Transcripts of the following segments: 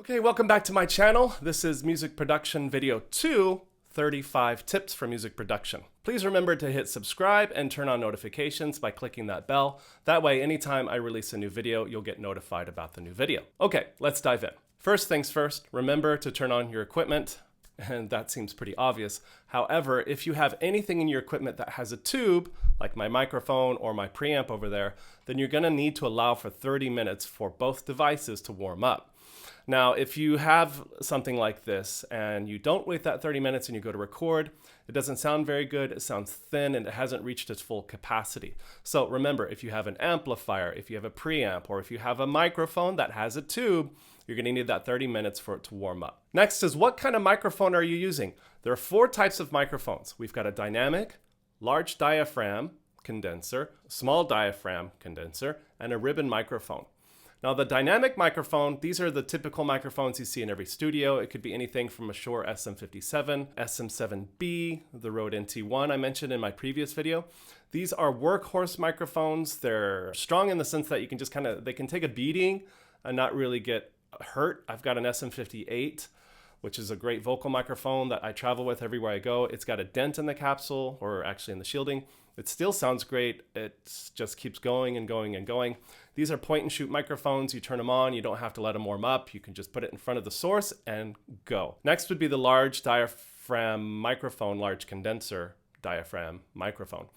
Okay, welcome back to my channel. This is music production video 2, 35 tips for music production. Please remember to hit subscribe and turn on notifications by clicking that bell. That way, anytime I release a new video, you'll get notified about the new video. Okay, let's dive in. First things first, remember to turn on your equipment. And that seems pretty obvious. However, if you have anything in your equipment that has a tube, like my microphone or my preamp over there, then you're gonna need to allow for 30 minutes for both devices to warm up. Now, if you have something like this and you don't wait that 30 minutes and you go to record, it doesn't sound very good, it sounds thin, and it hasn't reached its full capacity. So remember, if you have an amplifier, if you have a preamp, or if you have a microphone that has a tube, you're gonna need that 30 minutes for it to warm up. Next is, what kind of microphone are you using? There are 4 types of microphones. We've got a dynamic, large diaphragm condenser, small diaphragm condenser, and a ribbon microphone. Now, the dynamic microphone, these are the typical microphones you see in every studio. It could be anything from a Shure SM57, SM7B, the Rode NT1 I mentioned in my previous video. These are workhorse microphones. They're strong in the sense that you can just they can take a beating and not really get hurt. I've got an SM58, which is a great vocal microphone that I travel with everywhere I go. It's got a dent in the capsule, or actually in the shielding. It still sounds great. It just keeps going and going and going. These are point and shoot microphones. You turn them on, you don't have to let them warm up. You can just put it in front of the source and go. Next would be the large diaphragm microphone, large condenser diaphragm microphone,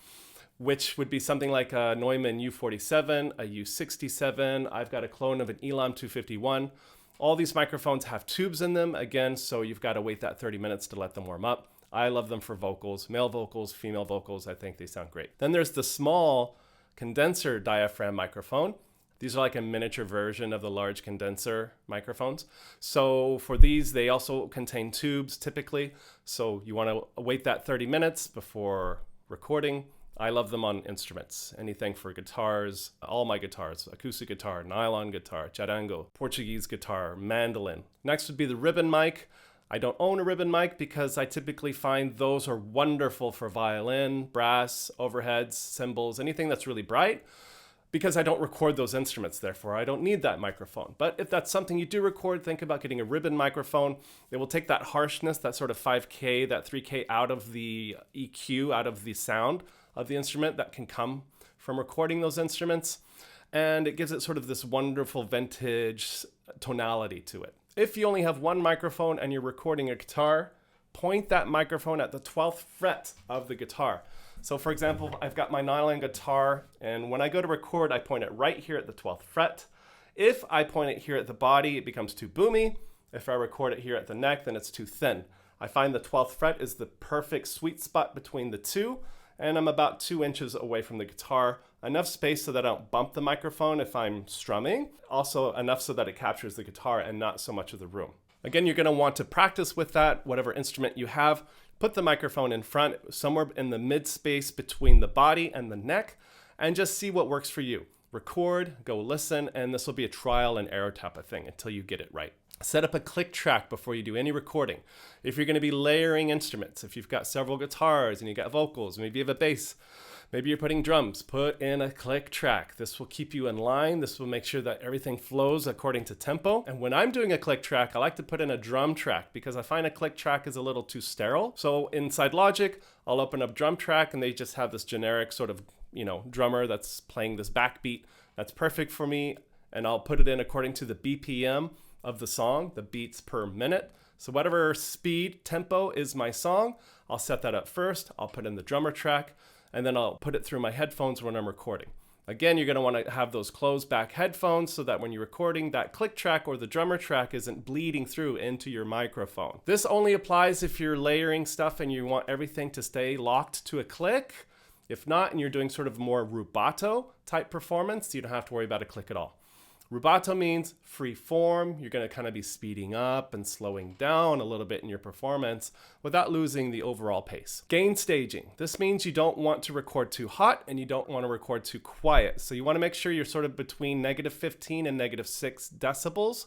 which would be something like a Neumann U47, a U67. I've got a clone of an Elam 251. All these microphones have tubes in them, again, so you've got to wait that 30 minutes to let them warm up. I love them for vocals, male vocals, female vocals. I think they sound great. Then there's the small condenser diaphragm microphone. These are like a miniature version of the large condenser microphones. So for these, they also contain tubes typically. So you want to wait that 30 minutes before recording. I love them on instruments, anything for guitars, all my guitars, acoustic guitar, nylon guitar, charango, Portuguese guitar, mandolin. Next would be the ribbon mic. I don't own a ribbon mic because I typically find those are wonderful for violin, brass, overheads, cymbals, anything that's really bright, because I don't record those instruments, therefore I don't need that microphone. But if that's something you do record, think about getting a ribbon microphone. It will take that harshness, that sort of 5K, that 3K out of the EQ, out of the sound of the instrument that can come from recording those instruments, and it gives it sort of this wonderful vintage tonality to it. If you only have one microphone and you're recording a guitar, point that microphone at the 12th fret of the guitar. So for example, I've got my nylon guitar, and when I go to record, I point it right here at the 12th fret. If I point it here at the body, it becomes too boomy. If I record it here at the neck, then it's too thin. I find the 12th fret is the perfect sweet spot between the two, and I'm about 2 inches away from the guitar. Enough space so that I don't bump the microphone if I'm strumming. Also enough so that it captures the guitar and not so much of the room. Again, you're gonna want to practice with that, whatever instrument you have. Put the microphone in front, somewhere in the mid space between the body and the neck, and just see what works for you. Record, go listen, and this will be a trial and error type of thing until you get it right. Set up a click track before you do any recording. If you're going to be layering instruments, if you've got several guitars and you got vocals, maybe you have a bass, maybe you're putting drums, put in a click track. This will keep you in line. This will make sure that everything flows according to tempo. And when I'm doing a click track, I like to put in a drum track because I find a click track is a little too sterile. So inside Logic, I'll open up drum track and they just have this generic sort of, drummer that's playing this backbeat. That's perfect for me. And I'll put it in according to the BPM of the song, the beats per minute. So whatever speed, tempo is my song, I'll set that up first. I'll put in the drummer track, and then I'll put it through my headphones when I'm recording. Again, you're gonna wanna have those closed back headphones so that when you're recording, that click track or the drummer track isn't bleeding through into your microphone. This only applies if you're layering stuff and you want everything to stay locked to a click. If not, and you're doing sort of more rubato type performance, you don't have to worry about a click at all. Rubato means free form. You're going to kind of be speeding up and slowing down a little bit in your performance without losing the overall pace. Gain staging. This means you don't want to record too hot and you don't want to record too quiet. So you want to make sure you're sort of between -15 and -6 decibels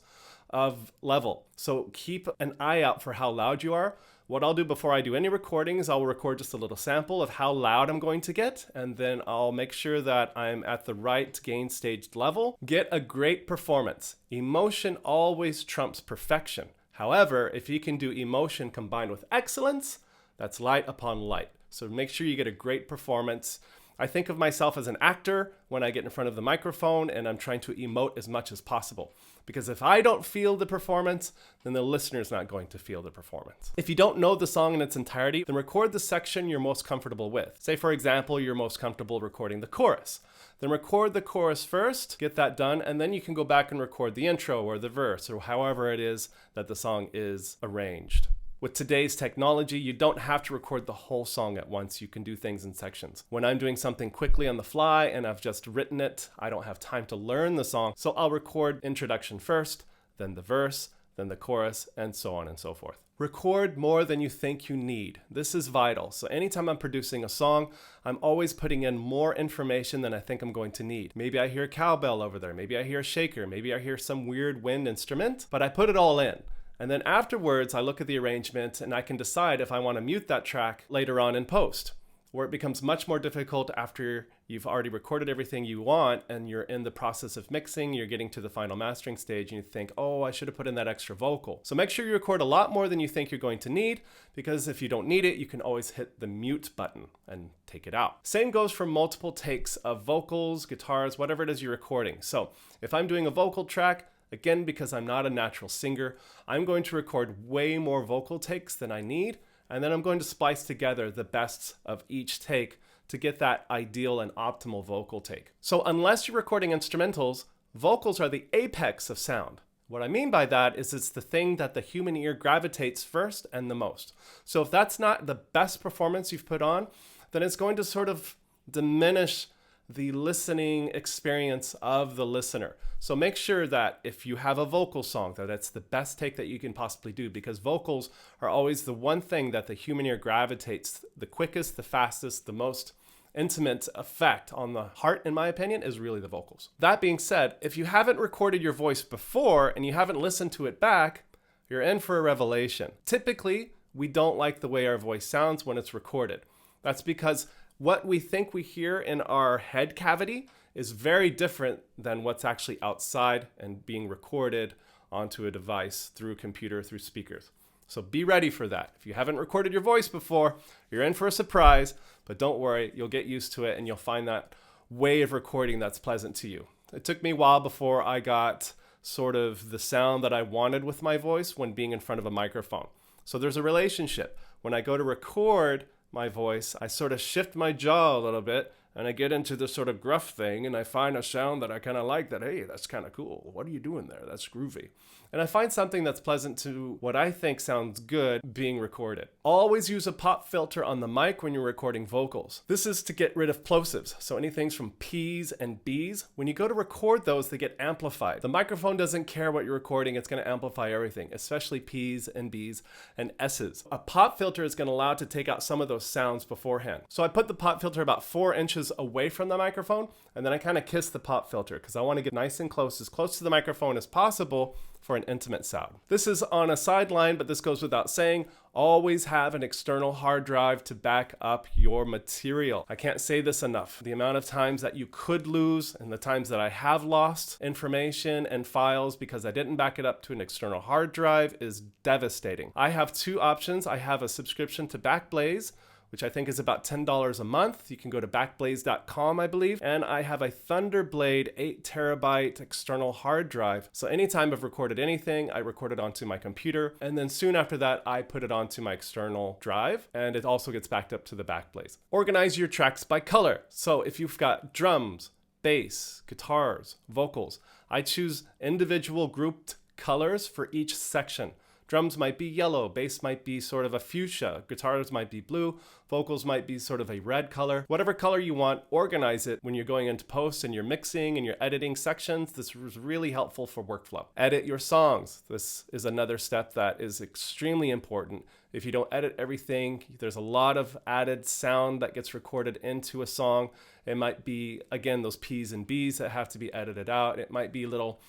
of level. So keep an eye out for how loud you are. What I'll do before I do any recordings, I'll record just a little sample of how loud I'm going to get, and then I'll make sure that I'm at the right gain stage level. Get a great performance. Emotion always trumps perfection. However, if you can do emotion combined with excellence, that's light upon light. So make sure you get a great performance. I think of myself as an actor when I get in front of the microphone and I'm trying to emote as much as possible. Because if I don't feel the performance, then the listener's not going to feel the performance. If you don't know the song in its entirety, then record the section you're most comfortable with. Say, for example, you're most comfortable recording the chorus. Then record the chorus first, get that done, and then you can go back and record the intro or the verse or however it is that the song is arranged. With today's technology, you don't have to record the whole song at once. You can do things in sections. When I'm doing something quickly on the fly and I've just written it, I don't have time to learn the song. So I'll record introduction first, then the verse, then the chorus, and so on and so forth. Record more than you think you need. This is vital. So anytime I'm producing a song, I'm always putting in more information than I think I'm going to need. Maybe I hear a cowbell over there. Maybe I hear a shaker. Maybe I hear some weird wind instrument, but I put it all in. And then afterwards, I look at the arrangement and I can decide if I want to mute that track later on in post, where it becomes much more difficult after you've already recorded everything you want and you're in the process of mixing, you're getting to the final mastering stage and you think, oh, I should have put in that extra vocal. So make sure you record a lot more than you think you're going to need, because if you don't need it, you can always hit the mute button and take it out. Same goes for multiple takes of vocals, guitars, whatever it is you're recording. So if I'm doing a vocal track, again, because I'm not a natural singer, I'm going to record way more vocal takes than I need, and then I'm going to splice together the best of each take to get that ideal and optimal vocal take. So unless you're recording instrumentals, vocals are the apex of sound. What I mean by that is it's the thing that the human ear gravitates first and the most. So if that's not the best performance you've put on, then it's going to sort of diminish the listening experience of the listener. So make sure that if you have a vocal song, that it's the best take that you can possibly do, because vocals are always the one thing that the human ear gravitates the quickest, the fastest, the most intimate effect on the heart, in my opinion, is really the vocals. That being said, if you haven't recorded your voice before and you haven't listened to it back, you're in for a revelation. Typically, we don't like the way our voice sounds when it's recorded. That's because what we think we hear in our head cavity is very different than what's actually outside and being recorded onto a device through a computer, through speakers. So be ready for that. If you haven't recorded your voice before, you're in for a surprise, but don't worry, you'll get used to it and you'll find that way of recording that's pleasant to you. It took me a while before I got sort of the sound that I wanted with my voice when being in front of a microphone. So there's a relationship. When I go to record my voice, I sort of shift my jaw a little bit and I get into this sort of gruff thing and I find a sound that I kind of like, that, hey, that's kind of cool. What are you doing there? That's groovy. And I find something that's pleasant to what I think sounds good being recorded. Always use a pop filter on the mic when you're recording vocals. This is to get rid of plosives. So anything from P's and B's, when you go to record those, they get amplified. The microphone doesn't care what you're recording. It's going to amplify everything, especially P's and B's and S's. A pop filter is going to allow it to take out some of those sounds beforehand. So I put the pop filter about 4 inches away from the microphone, and then I kind of kiss the pop filter because I want to get nice and close to the microphone as possible for an intimate sound. This is on a sideline, but this goes without saying. Always have an external hard drive to back up your material. I can't say this enough. The amount of times that you could lose and the times that I have lost information and files because I didn't back it up to an external hard drive is devastating. I have 2 options. I have a subscription to Backblaze, which I think is about $10 a month. You can go to backblaze.com, I believe. And I have a Thunderblade 8 terabyte external hard drive. So anytime I've recorded anything, I record it onto my computer. And then soon after that, I put it onto my external drive. And it also gets backed up to the Backblaze. Organize your tracks by color. So if you've got drums, bass, guitars, vocals, I choose individual grouped colors for each section. Drums might be yellow, bass might be sort of a fuchsia, guitars might be blue, vocals might be sort of a red color. Whatever color you want, organize it when you're going into post and you're mixing and you're editing sections. This is really helpful for workflow. Edit your songs. This is another step that is extremely important. If you don't edit everything, there's a lot of added sound that gets recorded into a song. It might be, again, those P's and B's that have to be edited out. It might be little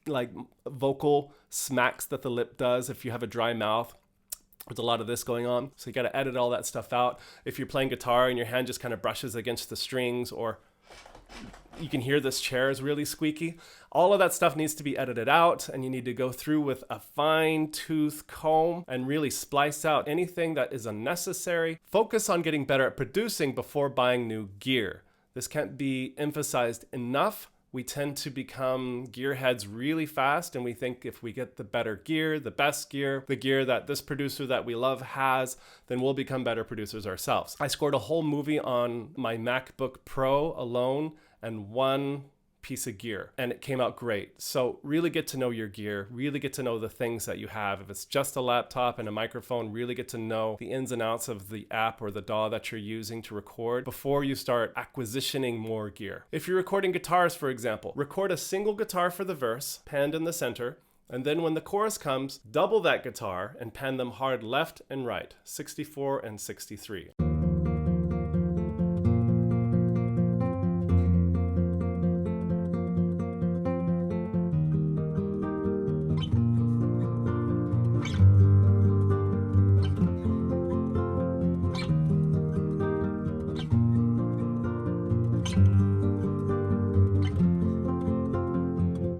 like vocal smacks that the lip does if you have a dry mouth. There's a lot of this going on. So you got to edit all that stuff out. If you're playing guitar and your hand just kind of brushes against the strings, or you can hear this chair is really squeaky, all of that stuff needs to be edited out, and you need to go through with a fine-tooth comb and really splice out anything that is unnecessary. Focus on getting better at producing before buying new gear. This can't be emphasized enough. We tend to become gearheads really fast, and we think if we get the better gear, the best gear, the gear that this producer that we love has, then we'll become better producers ourselves. I scored a whole movie on my MacBook Pro alone and one piece of gear, and it came out great. So really get to know your gear, really get to know the things that you have. If it's just a laptop and a microphone, really get to know the ins and outs of the app or the DAW that you're using to record before you start acquisitioning more gear. If you're recording guitars, for example, record a single guitar for the verse, panned in the center, and then when the chorus comes, double that guitar and pan them hard left and right, 64 and 63.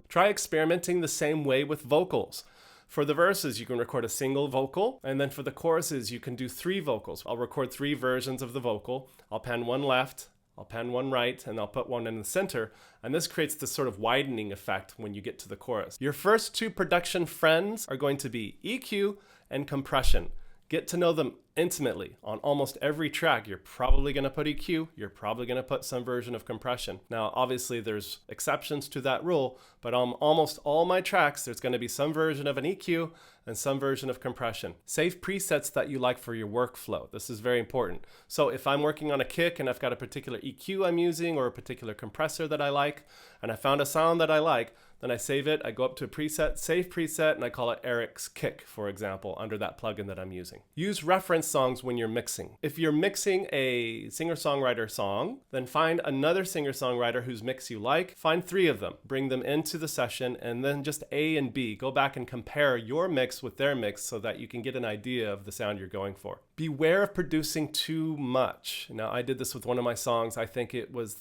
Try experimenting the same way with vocals. For the verses, you can record a single vocal, and then for the choruses, you can do 3 vocals. I'll record 3 versions of the vocal. I'll pan one left, I'll pan one right, and I'll put one in the center, and this creates this sort of widening effect when you get to the chorus. Your first 2 production friends are going to be EQ and compression. Get to know them intimately. On almost every track, you're probably going to put EQ, you're probably going to put some version of compression. Now, obviously, there's exceptions to that rule, but on almost all my tracks, there's going to be some version of an EQ and some version of compression. Save presets that you like for your workflow. This is very important. So if I'm working on a kick and I've got a particular EQ I'm using or a particular compressor that I like, and I found a sound that I like, then I save it, I go up to a preset, save preset, and I call it Eric's Kick, for example, under that plugin that I'm using. Use reference songs when you're mixing. If you're mixing a singer-songwriter song, then find another singer-songwriter whose mix you like. Find 3 of them, bring them into the session, and then just A and B. Go back and compare your mix with their mix so that you can get an idea of the sound you're going for. Beware of producing too much. Now, I did this with one of my songs. I think it was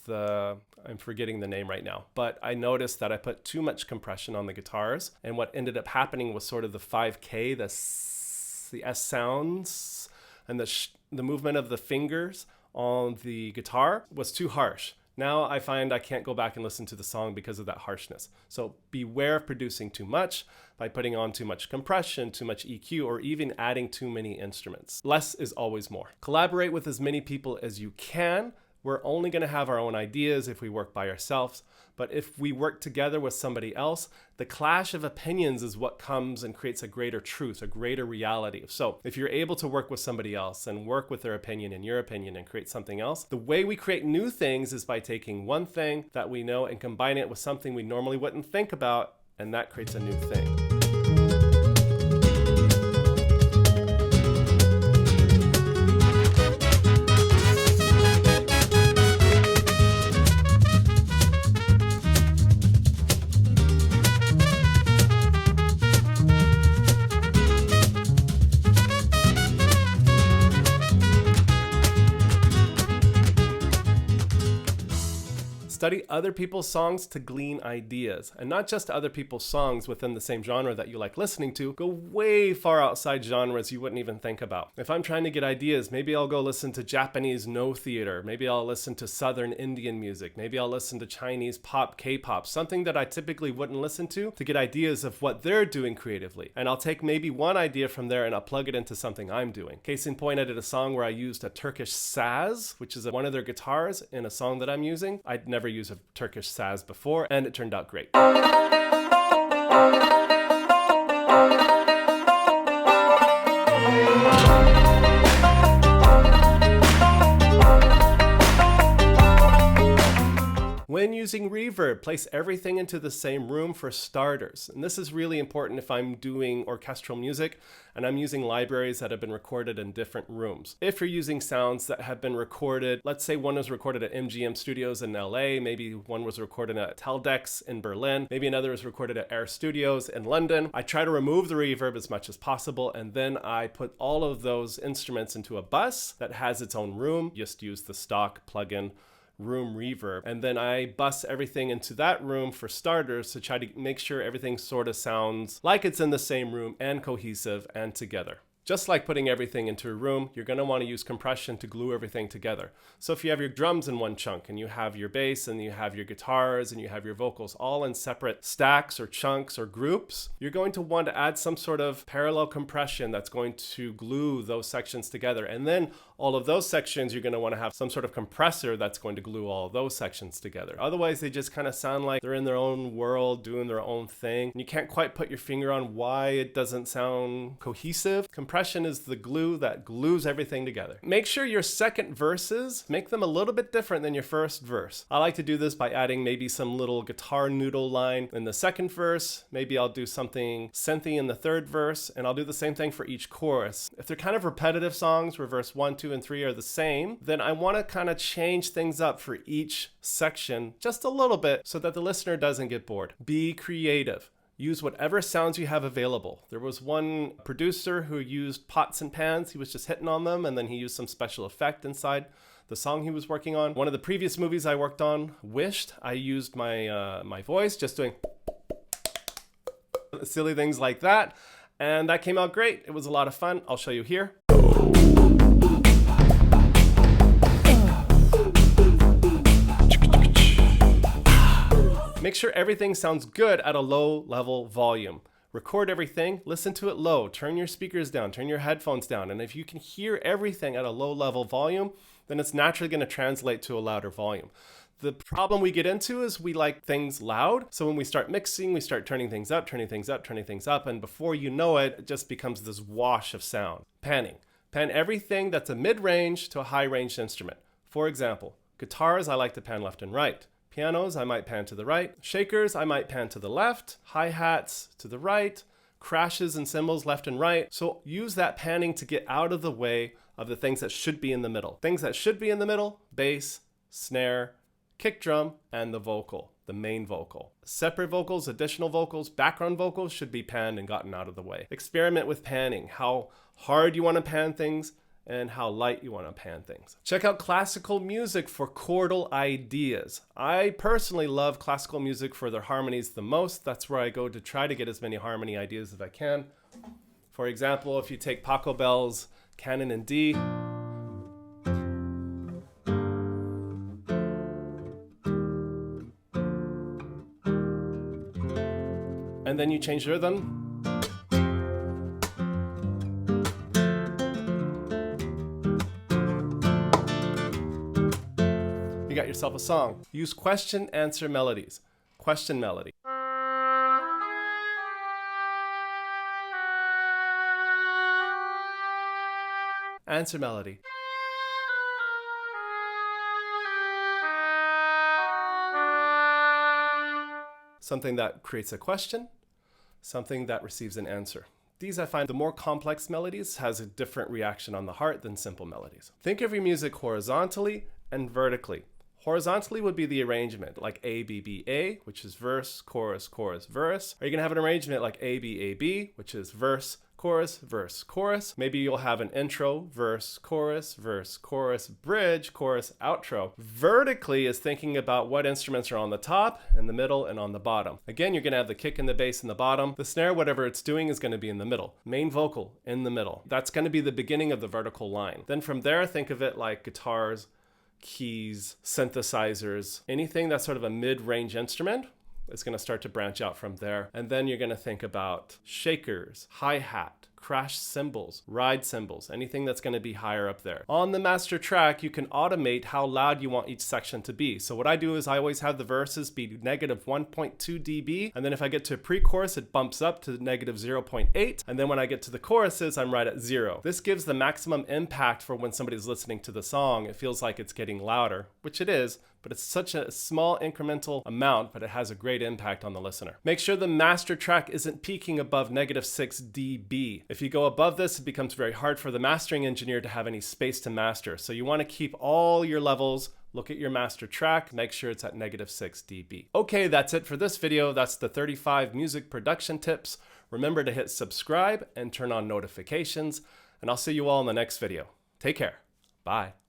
I'm forgetting the name right now, but I noticed that I put too much compression on the guitars, and what ended up happening was sort of the 5K, the S sounds, and the movement of the fingers on the guitar was too harsh. Now I find I can't go back and listen to the song because of that harshness. So beware of producing too much by putting on too much compression, too much EQ, or even adding too many instruments. Less is always more. Collaborate with as many people as you can. We're only going to have our own ideas if we work by ourselves, but if we work together with somebody else, the clash of opinions is what comes and creates a greater truth, a greater reality. So if you're able to work with somebody else and work with their opinion and your opinion and create something else, the way we create new things is by taking one thing that we know and combining it with something we normally wouldn't think about, and that creates a new thing. Study other people's songs to glean ideas, and not just other people's songs within the same genre that you like listening to. Go way far outside genres you wouldn't even think about. If I'm trying to get ideas, maybe I'll go listen to Japanese no theater, maybe I'll listen to Southern Indian music, maybe I'll listen to Chinese pop, K-pop, something that I typically wouldn't listen to get ideas of what they're doing creatively. And I'll take maybe one idea from there and I'll plug it into something I'm doing. Case in point, I did a song where I used a Turkish saz, which is one of their guitars in a song that I'm using. I'd never used a Turkish saz before, and it turned out great. When using reverb, Reverb, place everything into the same room for starters. And this is really important if I'm doing orchestral music and I'm using libraries that have been recorded in different rooms. If you're using sounds that have been recorded, let's say one was recorded at MGM Studios in LA, maybe one was recorded at Teldex in Berlin, maybe another was recorded at Air Studios in London. I try to remove the reverb as much as possible, and then I put all of those instruments into a bus that has its own room. Just use the stock plugin room reverb, and then I bus everything into that room for starters to try to make sure everything sort of sounds like it's in the same room and cohesive and together. Just like putting everything into a room, you're going to want to use compression to glue everything together. So if you have your drums in one chunk and you have your bass and you have your guitars and you have your vocals all in separate stacks or chunks or groups, you're going to want to add some sort of parallel compression that's going to glue those sections together. And then all of those sections, you're going to want to have some sort of compressor that's going to glue all of those sections together. Otherwise, they just kind of sound like they're in their own world, doing their own thing. And you can't quite put your finger on why it doesn't sound cohesive. Compression is the glue that glues everything together. Make sure your second verses, make them a little bit different than your first verse. I like to do this by adding maybe some little guitar noodle line in the second verse. Maybe I'll do something synthy in the third verse, and I'll do the same thing for each chorus. If they're kind of repetitive songs where verse 1, 2, and 3 are the same, then I want to kind of change things up for each section just a little bit so that the listener doesn't get bored. Be creative. Use whatever sounds you have available. There was one producer who used pots and pans. He was just hitting on them, and then he used some special effect inside the song he was working on. One of the previous movies I worked on, Wished, I used my voice just doing silly things like that, and that came out great. It was a lot of fun. I'll show you here. Make sure everything sounds good at a low level volume. Record everything, listen to it low, turn your speakers down, turn your headphones down, and if you can hear everything at a low level volume, then it's naturally going to translate to a louder volume. The problem we get into is we like things loud, so when we start mixing, we start turning things up, turning things up, turning things up, and before you know it, it just becomes this wash of sound. Panning. Pan everything that's a mid-range to a high-range instrument. For example, guitars I like to pan left and right. Pianos, I might pan to the right. Shakers, I might pan to the left. Hi-hats to the right. Crashes and cymbals left and right. So use that panning to get out of the way of the things that should be in the middle. Things that should be in the middle: bass, snare, kick drum, and the vocal, the main vocal. Separate vocals, additional vocals, background vocals should be panned and gotten out of the way. Experiment with panning, how hard you want to pan things, and how light you want to pan things. Check out classical music for chordal ideas. I personally love classical music for their harmonies the most. That's where I go to try to get as many harmony ideas as I can. For example, if you take Pachelbel's Canon in D, and then you change the rhythm, you got yourself a song. Use question answer melodies. Question melody. Answer melody. Something that creates a question, something that receives an answer. These, I find, the more complex melodies has a different reaction on the heart than simple melodies. Think of your music horizontally and vertically. Horizontally would be the arrangement, like A, B, B, A, which is verse, chorus, chorus, verse. Or you can have an arrangement like A, B, A, B, which is verse, chorus, verse, chorus. Maybe you'll have an intro, verse, chorus, bridge, chorus, outro. Vertically is thinking about what instruments are on the top, in the middle, and on the bottom. Again, you're going to have the kick and the bass in the bottom. The snare, whatever it's doing, is going to be in the middle. Main vocal in the middle. That's going to be the beginning of the vertical line. Then from there, think of it like guitars, keys, synthesizers, anything that's sort of a mid-range instrument is going to start to branch out from there. And then you're going to think about shakers, hi-hat, crash cymbals, ride cymbals, anything that's going to be higher up there. On the master track, you can automate how loud you want each section to be. So what I do is I always have the verses be negative 1.2 dB, and then if I get to a pre-chorus, it bumps up to negative 0.8, and then when I get to the choruses, I'm right at 0. This gives the maximum impact for when somebody's listening to the song. It feels like it's getting louder, which it is, but it's such a small incremental amount, but it has a great impact on the listener. Make sure the master track isn't peaking above -6 dB. If you go above this, it becomes very hard for the mastering engineer to have any space to master. So you want to keep all your levels. Look at your master track, make sure it's at -6 dB. Okay, that's it for this video. That's the 35 music production tips. Remember to hit subscribe and turn on notifications, and I'll see you all in the next video. Take care. Bye.